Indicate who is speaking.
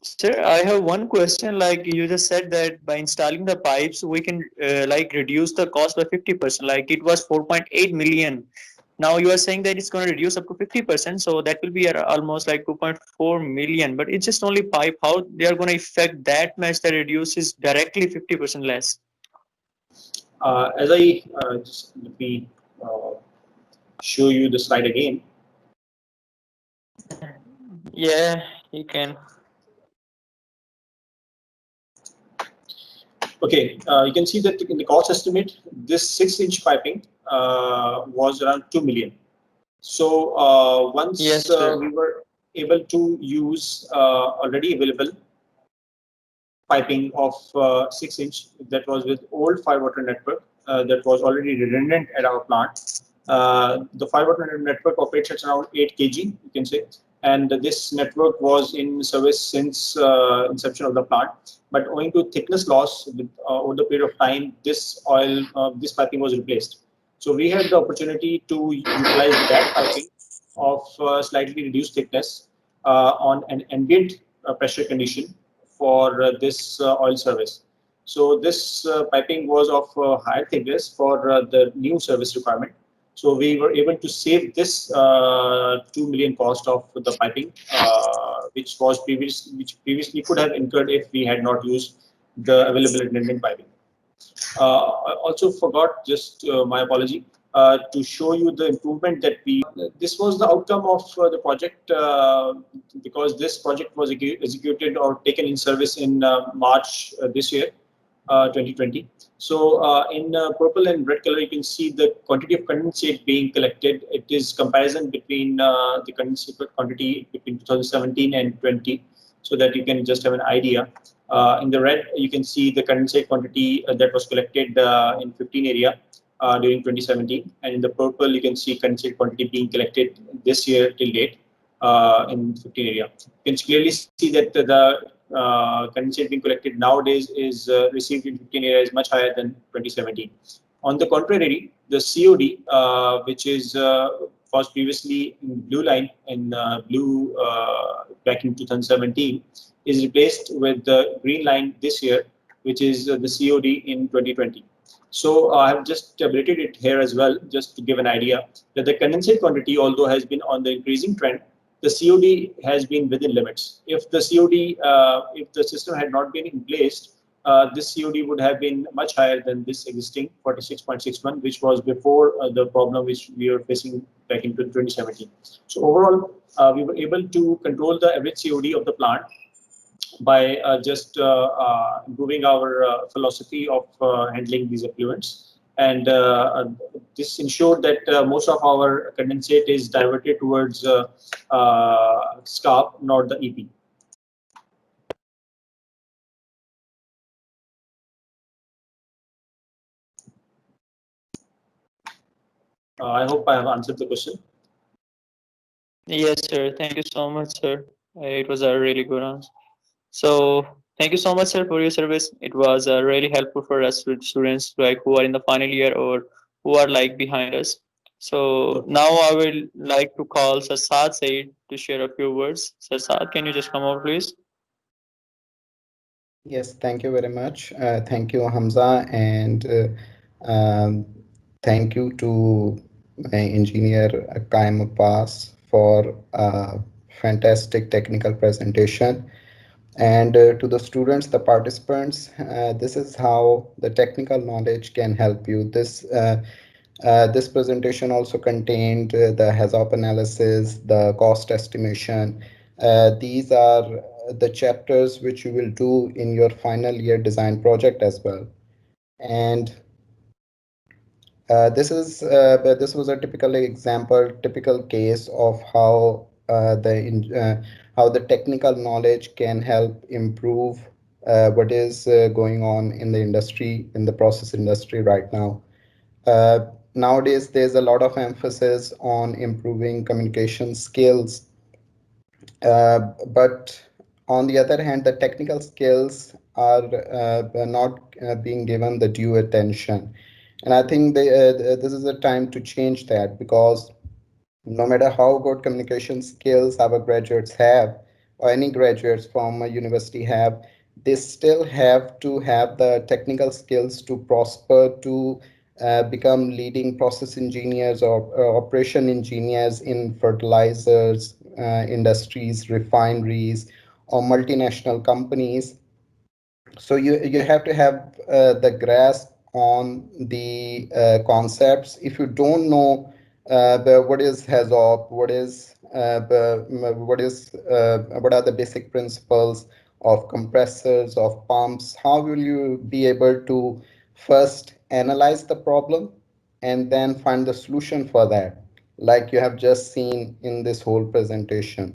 Speaker 1: Sir, I have one question. Like you just said that by installing the pipes, we can like reduce the cost by 50%. Like it was 4.8 million. Now you are saying that it's going to reduce up to 50%. So that will be almost like 2.4 million. But it's just only pipe. How they are going to affect that much that reduces directly 50% less?
Speaker 2: As I just let me uh, show you the slide again.
Speaker 1: Yeah, you can.
Speaker 2: Okay, you can see that in the cost estimate, this 6-inch piping was around 2 million. So once
Speaker 1: Yes, sir.
Speaker 2: we were able to use already available piping of 6-inch that was with old five water network that was already redundant at our plant. The five water network operates at around 8 kg, you can say, and this network was in service since inception of the plant. But owing to thickness loss over the period of time, this piping was replaced. So we had the opportunity to utilize that piping of slightly reduced thickness on an ambient pressure condition for this oil service. So this piping was of higher thickness for the new service requirement. So we were able to save this 2 million cost of the piping, which previously could have incurred if we had not used the available redundant piping. I also forgot, just my apology, to show you the improvement that we. This was the outcome of the project because this project was executed or taken in service in March this year, 2020. So in purple and red color, you can see the quantity of condensate being collected. It is comparison between the condensate quantity between 2017 and 20, so that you can just have an idea. In the red, you can see the condensate quantity that was collected in 15 area during 2017, and in the purple, you can see condensate quantity being collected this year till date in 15 area. You can clearly see that the condensate being collected nowadays is received in 15 area is much higher than 2017. On the contrary, the COD, which is was previously in blue line in blue back in 2017, is replaced with the green line this year, which is the COD in 2020. So I have just tabulated it here as well, just to give an idea that the condensate quantity, although has been on the increasing trend, the COD has been within limits. If the COD, if the system had not been in place, this COD would have been much higher than this existing 46.61, which was before the problem which we were facing back in 2017. So overall, we were able to control the average COD of the plant by just improving our philosophy of handling these effluents. And this ensured that most of our condensate is diverted towards SCARP, not the EP. I hope I have answered the question.
Speaker 1: Yes, sir. Thank you so much, sir. It was a really good answer. So thank you so much, sir, for your service. It was really helpful for us students like who are in the final year or who are like behind us. So now I will like to call Sir Saad Said to share a few words. Sir Saad, can you just come over, please?
Speaker 3: Yes, thank you very much. Thank you, Hamza, and thank you to my engineer Kaim Abbas for a fantastic technical presentation. And to the students, the participants, this is how the technical knowledge can help you. This presentation also contained the HAZOP analysis, the cost estimation. These are the chapters which you will do in your final year design project as well. And this was a typical example, typical case of how the technical knowledge can help improve what is going on in the industry, in the process industry right now. Nowadays, there's a lot of emphasis on improving communication skills, but on the other hand, the technical skills are not being given the due attention. And I think this is a time to change that because no matter how good communication skills our graduates have, or any graduates from a university have, they still have to have the technical skills to prosper, to become leading process engineers or operation engineers in fertilizers industries, refineries, or multinational companies. So you have to have the grasp on the concepts. If you don't know what is HAZOP, what are the basic principles of compressors, of pumps, how will you be able to first analyze the problem and then find the solution for that, like you have just seen in this whole presentation?